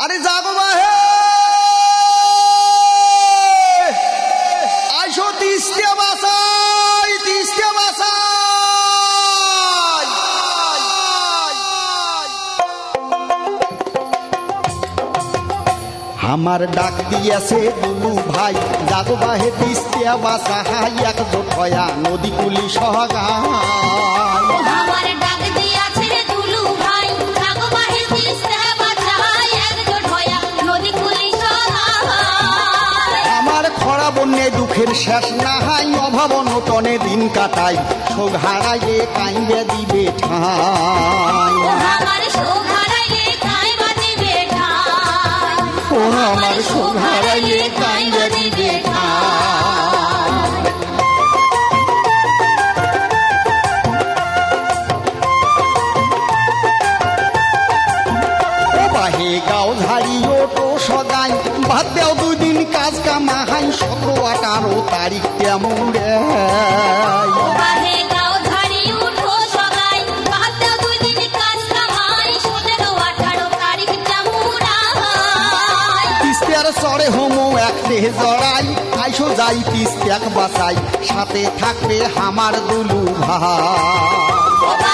আরে জাগো বাহে আইসো তিস্তে বাসাই তিস্তে বাসাই আমার ডাক দিয়েছে দুলু ভাই জাগো বাহে তিস্তে বাসাই একজোট হয়া নদী কুলি সহগায় আমার ডাক দিয়াছে দুলু ভাই জাগো বাহে তিস্তে বাসাই একজোট হয়া নদী কুলি সহায় আমার খরা বন্যে দুঃখের শেষ না হাই অভাব নটনে দিন কাটাই শোক হারাইয়ে কাইন্দে দিবে ঠাই আমার শোক হারাইলে কাই বাজিবে ঠাই ও আমার শোক হারাইয়ে কাইন্দে দিবে ঠাই ও বাহে গাও ঝাড়ি ওটো সদাই বাদ দেও দুদিন কাজ কামাহাই 17-18 তারিখ কেমন রে বাহে গাও ঝাড়ি উঠো সগাই বাদ দাও দুই দিন কাজ কামাই 17-18 তারিখ জামুরাই তিস্তের চড়ে হোমো এক দেহ জড়াই আইসো যাই তিস্তেক বাসাই সাথে থাকবে আমার দুলু ভাই